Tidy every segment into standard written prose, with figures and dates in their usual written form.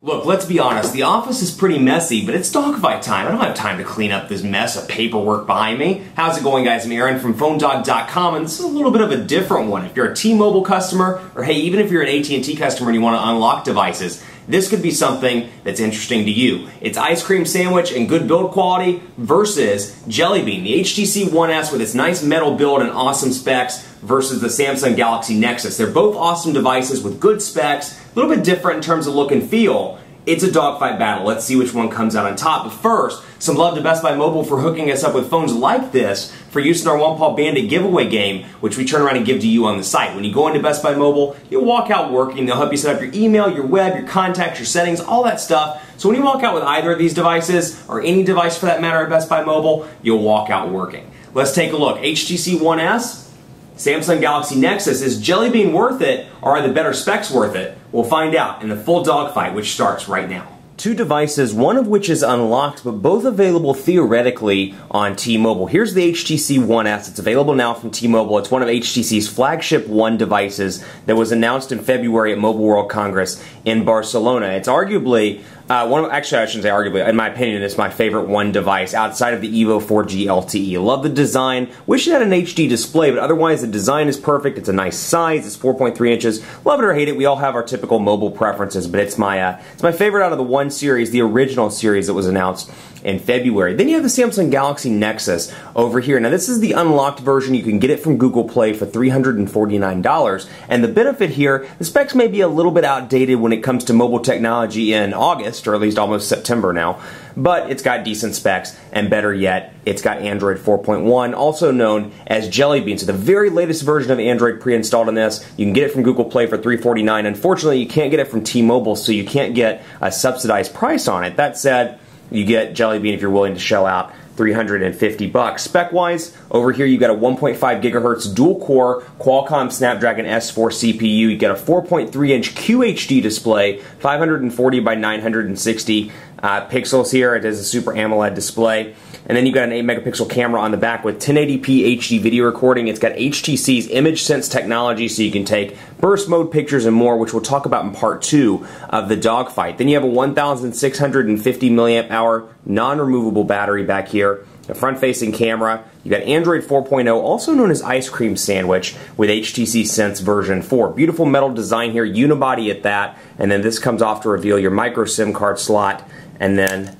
Look, let's be honest, the office is pretty messy, but it's Dogfight time. I don't have time to clean up this mess of paperwork behind me. How's it going, guys? I'm Aaron from PhoneDog.com, and this is a little bit of a different one. If you're a T-Mobile customer, or hey, even if you're an AT&T customer and you want to unlock devices, this could be something that's interesting to you. It's ice cream sandwich and good build quality versus Jelly Bean, the HTC One S with its nice metal build and awesome specs versus the Samsung Galaxy Nexus. They're both awesome devices with good specs, a little bit different in terms of look and feel. It's a dogfight battle. Let's see which one comes out on top. But first, some love to Best Buy Mobile for hooking us up with phones like this for use in our One Paw Bandit giveaway game, which we turn around and give to you on the site. When you go into Best Buy Mobile, you'll walk out working. They'll help you set up your email, your web, your contacts, your settings, all that stuff. So when you walk out with either of these devices, or any device for that matter at Best Buy Mobile, you'll walk out working. Let's take a look. HTC One S, Samsung Galaxy Nexus. Is Jelly Bean worth it, or are the better specs worth it? We'll find out in the full dogfight, which starts right now. Two devices, one of which is unlocked, but both available theoretically on T-Mobile. Here's the HTC One S. It's available now from T-Mobile. It's one of HTC's flagship One devices that was announced in February at Mobile World Congress in Barcelona. It's arguably actually, I shouldn't say arguably, in my opinion, it's my favorite One device outside of the Evo 4G LTE. Love the design. Wish it had an HD display, but otherwise the design is perfect. It's a nice size. It's 4.3 inches. Love it or hate it. We all have our typical mobile preferences, but it's my favorite out of the One series, the original series that was announced in February. Then you have the Samsung Galaxy Nexus over here. Now this is the unlocked version. You can get it from Google Play for $349. And the benefit here, the specs may be a little bit outdated when it comes to mobile technology in August, or at least almost September now, but it's got decent specs, and better yet, it's got Android 4.1, also known as Jelly Bean. So the very latest version of Android pre-installed on this. You can get it from Google Play for $349. Unfortunately, you can't get it from T-Mobile, so you can't get a subsidized price on it. That said, you get Jelly Bean if you're willing to shell out $350. Spec-wise, over here you got a 1.5 gigahertz dual-core Qualcomm Snapdragon S4 CPU. You get a 4.3-inch QHD display, 540 by 960 pixels here. It is a Super AMOLED display. And then you got an 8-megapixel camera on the back with 1080p HD video recording. It's got HTC's Image Sense technology, so you can take burst mode pictures and more, which we'll talk about in part 2 of the dogfight. Then you have a 1,650 milliamp hour non-removable battery back here, a front-facing camera. You got Android 4.0, also known as Ice Cream Sandwich, with HTC Sense version 4. Beautiful metal design here, unibody at that, and then this comes off to reveal your micro SIM card slot, and then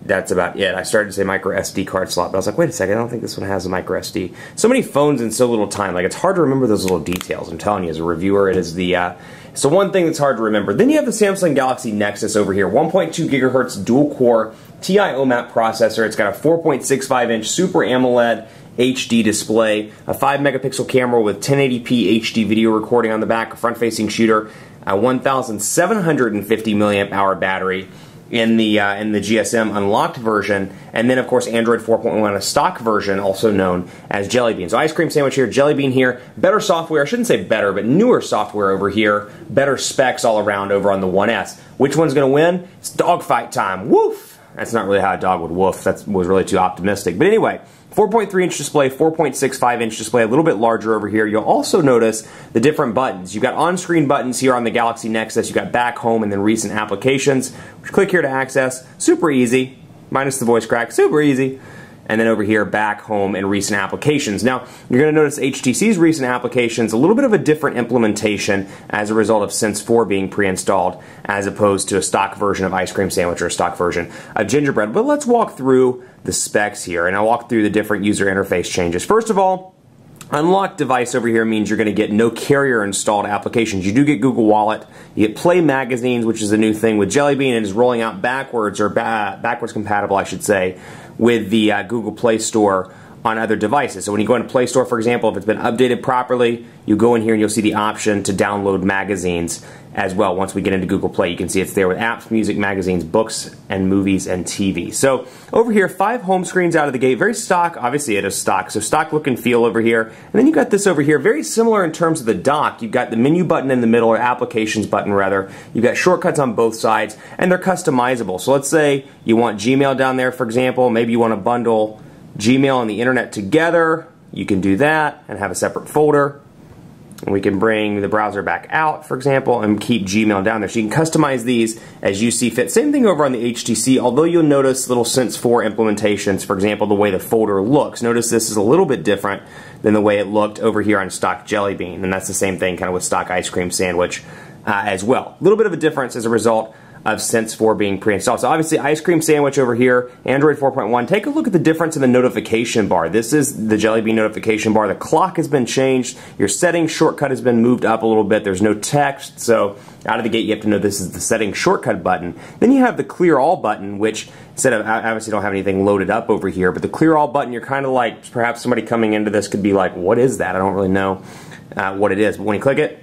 that's about it. I started to say micro SD card slot, but I was like, wait a second, I don't think this one has a micro SD. So many phones in so little time. Like, it's hard to remember those little details. I'm telling you, as a reviewer, it is the so one thing that's hard to remember. Then you have the Samsung Galaxy Nexus over here, 1.2 gigahertz dual-core TI OMAP processor. It's got a 4.65-inch Super AMOLED HD display, a 5-megapixel camera with 1080p HD video recording on the back, a front-facing shooter, a 1,750 milliamp hour battery in the GSM unlocked version, and then of course Android 4.1, a stock version also known as Jelly Bean. So Ice Cream Sandwich here, Jelly Bean here, better software, I shouldn't say better, but newer software over here, better specs all around over on the One S. Which one's going to win? It's dogfight time. Woof! That's not really how a dog would woof, that was really too optimistic. But anyway, 4.3-inch display, 4.65-inch display, a little bit larger over here. You'll also notice the different buttons. You've got on-screen buttons here on the Galaxy Nexus. You've got back, home, and then recent applications, which click here to access. Super easy, minus the voice crack, super easy. And then over here, back, home, and recent applications. Now, you're going to notice HTC's recent applications, a little bit of a different implementation as a result of Sense 4 being pre-installed, as opposed to a stock version of Ice Cream Sandwich or a stock version of Gingerbread. But let's walk through the specs here, and I'll walk through the different user interface changes. First of all, unlocked device over here means you're going to get no carrier installed applications. You do get Google Wallet, you get Play Magazines, which is a new thing with Jelly Bean, and is rolling out backwards, or backwards compatible, I should say, with the Google Play Store on other devices. So when you go into Play Store, for example, if it's been updated properly, you go in here and you'll see the option to download magazines as well. Once we get into Google Play, you can see it's there with apps, music, magazines, books, and movies, and TV. So over here, 5 home screens out of the gate. Very stock. Obviously it is stock, so stock look and feel over here. And then you got this over here, very similar in terms of the dock. You've got the menu button in the middle, or applications button rather. You've got shortcuts on both sides, and they're customizable. So let's say you want Gmail down there, for example. Maybe you want to bundle Gmail and the internet together. You can do that and have a separate folder. And we can bring the browser back out, for example, and keep Gmail down there. So you can customize these as you see fit. Same thing over on the HTC, although you'll notice little Sense 4 implementations, for example, the way the folder looks. Notice this is a little bit different than the way it looked over here on stock Jelly Bean, and that's the same thing kind of with stock Ice Cream Sandwich as well. A little bit of a difference as a result of Sense 4 being pre-installed. So obviously Ice Cream Sandwich over here, Android 4.1. Take a look at the difference in the notification bar. This is the Jelly Bean notification bar. The clock has been changed. Your settings shortcut has been moved up a little bit. There's no text, so out of the gate you have to know this is the settings shortcut button. Then you have the Clear All button, which instead of, I obviously don't have anything loaded up over here, but the Clear All button, you're kind of like, perhaps somebody coming into this could be like, what is that? I don't really know what it is. But when you click it,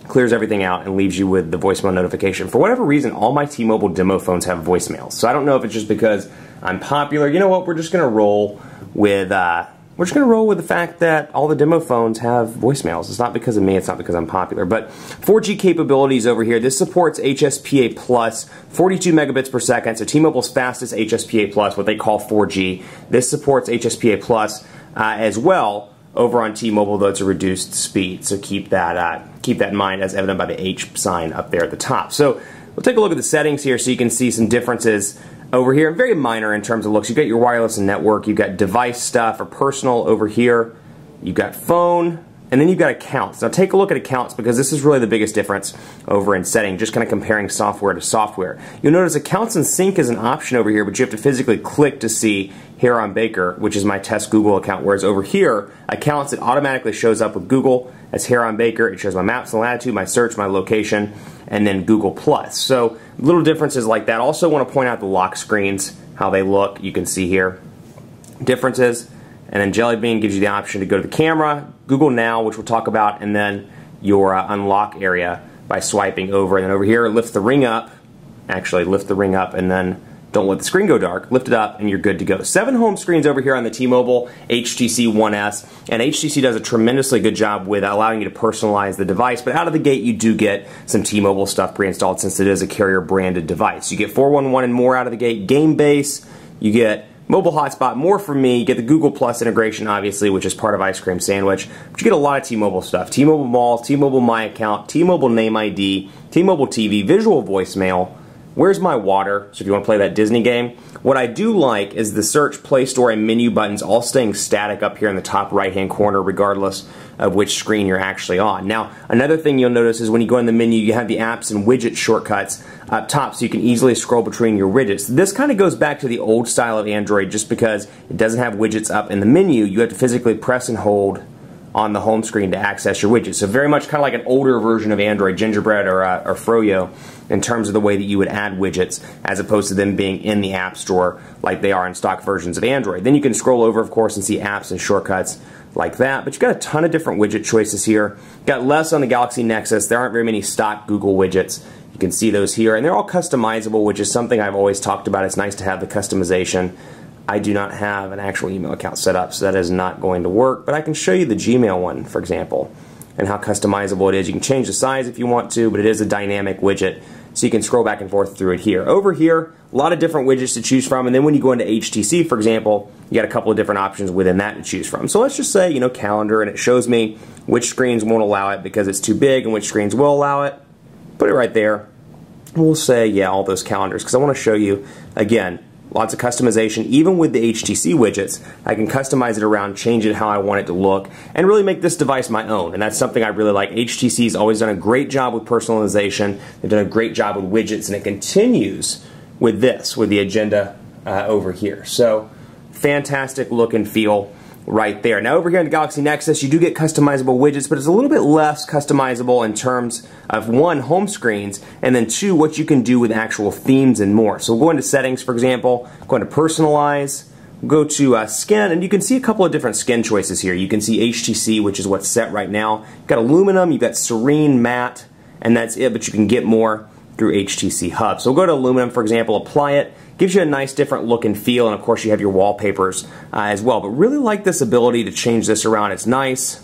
clears everything out and leaves you with the voicemail notification. For whatever reason, all my T-Mobile demo phones have voicemails. So I don't know if it's just because I'm popular. You know what? We're just going to roll with the fact that all the demo phones have voicemails. It's not because of me. It's not because I'm popular. But 4G capabilities over here. This supports HSPA plus, 42 megabits per second. So T-Mobile's fastest HSPA plus, what they call 4G. This supports HSPA plus as well. Over on T-Mobile, though, it's a reduced speed, so keep that in mind, as evident by the H sign up there at the top. So we'll take a look at the settings here so you can see some differences over here. Very minor in terms of looks. You've got your wireless and network, you've got device stuff or personal over here, you've got phone, and then you've got accounts. Now take a look at accounts because this is really the biggest difference over in setting, just kind of comparing software to software. You'll notice accounts and sync is an option over here, but you have to physically click to see Here on Baker, which is my test Google account, whereas over here, accounts, it automatically shows up with Google as Here on Baker. It shows my maps and latitude, my search, my location, and then Google+. So little differences like that. Also want to point out the lock screens, how they look. You can see here differences. And then Jelly Bean gives you the option to go to the camera, Google Now, which we'll talk about, and then your unlock area by swiping over. And then over here, lift the ring up. Actually, lift the ring up and then don't let the screen go dark. Lift it up and you're good to go. 7 home screens over here on the T-Mobile HTC One S. And HTC does a tremendously good job with allowing you to personalize the device. But out of the gate, you do get some T-Mobile stuff pre-installed since it is a carrier-branded device. You get 411 and more out of the gate. Game Base. You get mobile hotspot, more from me. You get the Google Plus integration, obviously, which is part of Ice Cream Sandwich. But you get a lot of T-Mobile stuff. T-Mobile Mall, T-Mobile My Account, T-Mobile Name ID, T-Mobile TV, visual voicemail, Where's My Water, so if you want to play that Disney game. What I do like is the search, Play Store, and menu buttons all staying static up here in the top right-hand corner regardless of which screen you're actually on. Now, another thing you'll notice is when you go in the menu, you have the apps and widget shortcuts up top so you can easily scroll between your widgets. This kind of goes back to the old style of Android just because it doesn't have widgets up in the menu. You have to physically press and hold on the home screen to access your widgets. So very much kind of like an older version of Android, Gingerbread or Froyo, in terms of the way that you would add widgets as opposed to them being in the App Store like they are in stock versions of Android. Then you can scroll over, of course, and see apps and shortcuts like that. But you've got a ton of different widget choices here. You've got less on the Galaxy Nexus. There aren't very many stock Google widgets. You can see those here. And they're all customizable, which is something I've always talked about. It's nice to have the customization. I do not have an actual email account set up, so that is not going to work. But I can show you the Gmail one, for example, and how customizable it is. You can change the size if you want to, but it is a dynamic widget, so you can scroll back and forth through it here. Over here, a lot of different widgets to choose from, and then when you go into HTC, for example, you got a couple of different options within that to choose from. So let's just say, calendar, and it shows me which screens won't allow it because it's too big and which screens will allow it. Put it right there. We'll say, yeah, all those calendars, because I want to show you, again, lots of customization. Even with the HTC widgets, I can customize it around, change it how I want it to look, and really make this device my own. And that's something I really like. HTC's always done a great job with personalization. They've done a great job with widgets, and it continues with this, with the agenda over here. So, fantastic look and feel right there. Now over here in the Galaxy Nexus, you do get customizable widgets, but it's a little bit less customizable in terms of, 1, home screens, and then 2, what you can do with actual themes and more. So we'll go into settings, for example, go into personalize, go to skin, and you can see a couple of different skin choices here. You can see HTC, which is what's set right now. You've got aluminum, you've got serene, matte, and that's it, but you can get more through HTC Hub. So we'll go to aluminum, for example, apply it. Gives you a nice different look and feel, and of course you have your wallpapers as well. But really like this ability to change this around. It's nice.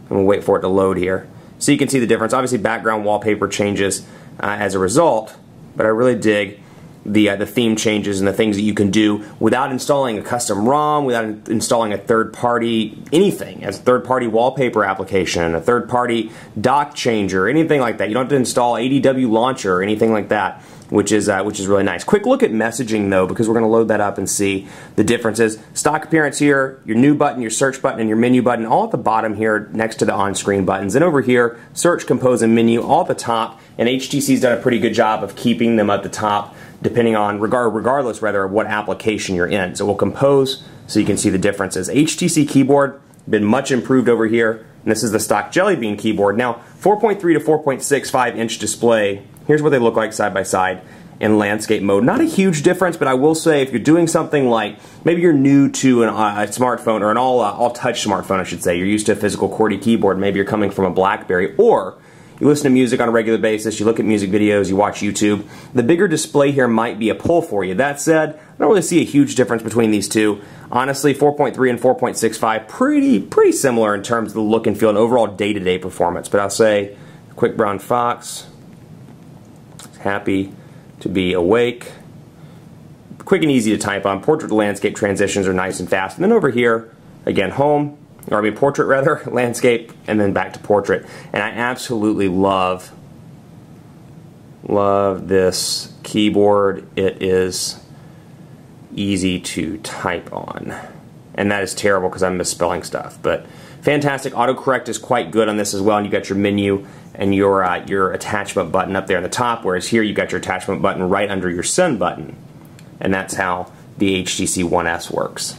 And we'll wait for it to load here. So you can see the difference. Obviously background wallpaper changes as a result, but I really dig the theme changes and the things that you can do without installing a custom ROM, without installing a third-party anything, as a third-party wallpaper application, a third-party dock changer, anything like that. You don't have to install ADW launcher or anything like that, which is really nice. Quick look at messaging though, because we're going to load that up and see the differences. Stock appearance here, your new button, your search button, and your menu button all at the bottom here next to the on-screen buttons. And over here, search, compose, and menu all at the top. And HTC's done a pretty good job of keeping them at the top, depending on, regardless rather, of what application you're in. So we'll compose so you can see the differences. HTC keyboard, been much improved over here. And this is the stock Jelly Bean keyboard. Now, 4.3 to 4.65 inch display. Here's what they look like side by side in landscape mode. Not a huge difference, but I will say if you're doing something like, maybe you're new to a smartphone, or an all-touch smartphone, I should say. You're used to a physical QWERTY keyboard. Maybe you're coming from a BlackBerry, or you listen to music on a regular basis, you look at music videos, you watch YouTube. The bigger display here might be a pull for you. That said, I don't really see a huge difference between these two. Honestly, 4.3 and 4.65, pretty similar in terms of the look and feel and overall day-to-day performance. But I'll say, Quick Brown Fox, happy to be awake. Quick and easy to type on. Portrait to landscape transitions are nice and fast. And then over here, again, home, or I mean portrait rather, landscape, and then back to portrait. And I absolutely love this keyboard. It is easy to type on. And that is terrible because I'm misspelling stuff. But fantastic. Autocorrect is quite good on this as well. And you got your menu and your attachment button up there on the top, whereas here you got your attachment button right under your send button. And that's how the HTC One S works.